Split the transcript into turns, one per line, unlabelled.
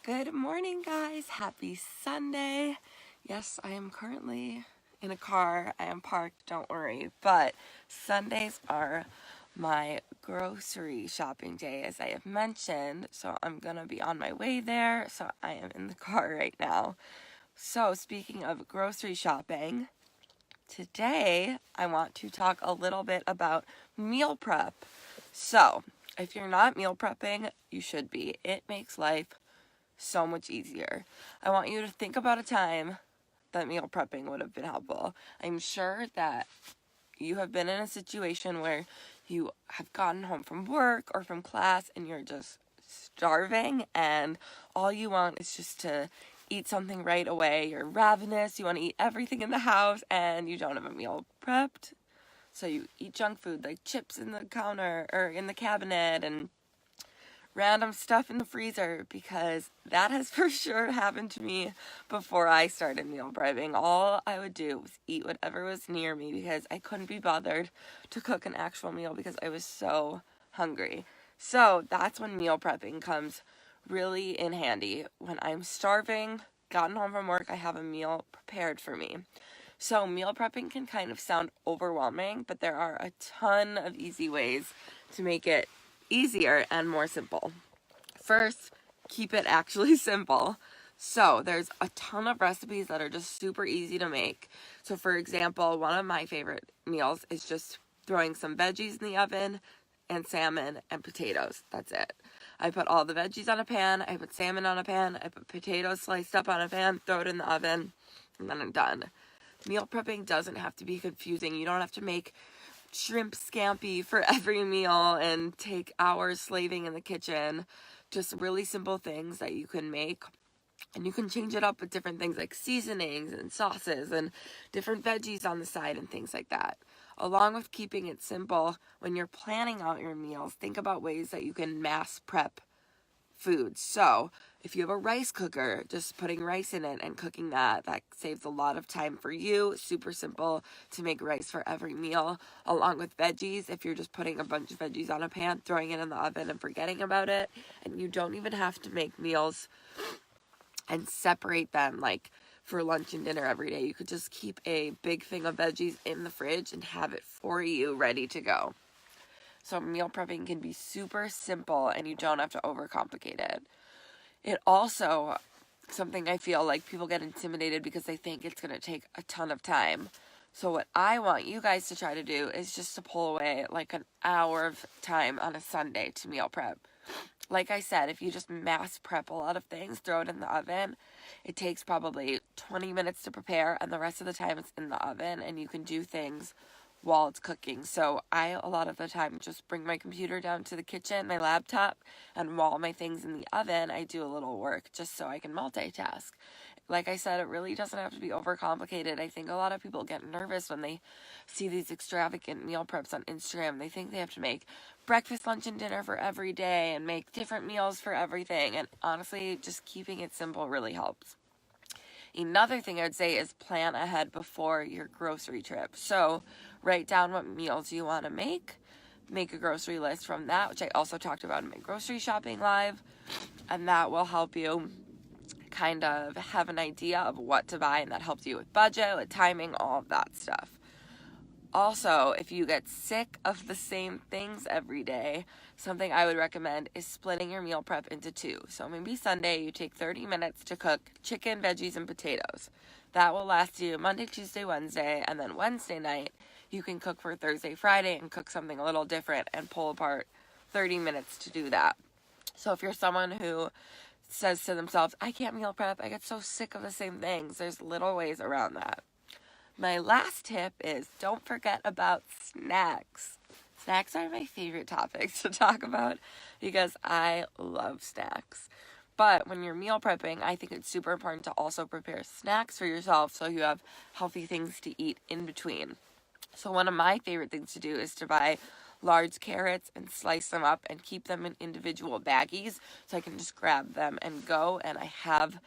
Good morning, guys. Happy Sunday. Yes, I am currently in a car. I am parked, don't worry. But Sundays are my grocery shopping day, as I have mentioned. So I'm going to be on my way there. So I am in the car right now. So, speaking of grocery shopping, today I want to talk a little bit about meal prep. So, if you're not meal prepping, you should be. It makes life so much easier. I want you to think about a time that meal prepping would have been helpful. I'm sure that you have been in a situation where you have gotten home from work or from class and you're just starving and all you want is just to eat something right away. You're ravenous, you want to eat everything in the house and you don't have a meal prepped. So you eat junk food like chips in the counter or in the cabinet and random stuff in the freezer, because that has for sure happened to me before I started meal prepping. All I would do was eat whatever was near me because I couldn't be bothered to cook an actual meal because I was so hungry. So that's when meal prepping comes really in handy. When I'm starving, gotten home from work, I have a meal prepared for me. So meal prepping can kind of sound overwhelming, but there are a ton of easy ways to make it easier and more simple. First, keep it actually simple. So there's a ton of recipes that are just super easy to make. So for example, one of my favorite meals is just throwing some veggies in the oven and salmon and potatoes. That's it. I put all the veggies on a pan, I put salmon on a pan, I put potatoes sliced up on a pan, throw it in the oven, and then I'm done. Meal prepping doesn't have to be confusing. You don't have to make shrimp scampi for every meal and take hours slaving in the kitchen. Just really simple things that you can make. And you can change it up with different things like seasonings and sauces and different veggies on the side and things like that. Along with keeping it simple, when you're planning out your meals, think about ways that you can mass prep food. So if you have a rice cooker, just putting rice in it and cooking that saves a lot of time for you. Super simple to make rice for every meal. Along with veggies, if you're just putting a bunch of veggies on a pan, throwing it in the oven and forgetting about it, and you don't even have to make meals and separate them like for lunch and dinner every day. You could just keep a big thing of veggies in the fridge and have it for you ready to go. So meal prepping can be super simple and you don't have to overcomplicate it. It also, something I feel like people get intimidated because they think it's going to take a ton of time. So what I want you guys to try to do is just to pull away like an hour of time on a Sunday to meal prep. Like I said, if you just mass prep a lot of things, throw it in the oven, it takes probably 20 minutes to prepare and the rest of the time it's in the oven and you can do things while it's cooking. So I, a lot of the time, just bring my computer down to the kitchen, my laptop, and while my thing's in the oven, I do a little work just so I can multitask. Like I said, it really doesn't have to be overcomplicated. I think a lot of people get nervous when they see these extravagant meal preps on Instagram. They think they have to make breakfast, lunch, and dinner for every day and make different meals for everything. And honestly, just keeping it simple really helps. Another thing I would say is plan ahead before your grocery trip. So write down what meals you want to make a grocery list from that, which I also talked about in my grocery shopping live, and that will help you kind of have an idea of what to buy, and that helps you with budget, with timing, all of that stuff. Also, if you get sick of the same things every day, something I would recommend is splitting your meal prep into two. So maybe Sunday you take 30 minutes to cook chicken, veggies, and potatoes. That will last you Monday, Tuesday, Wednesday, and then Wednesday night you can cook for Thursday, Friday, and cook something a little different and pull apart 30 minutes to do that. So if you're someone who says to themselves, I can't meal prep, I get so sick of the same things, there's little ways around that. My last tip is don't forget about snacks. Snacks are my favorite topics to talk about because I love snacks. But when you're meal prepping, I think it's super important to also prepare snacks for yourself so you have healthy things to eat in between. So one of my favorite things to do is to buy large carrots and slice them up and keep them in individual baggies so I can just grab them and go, and I have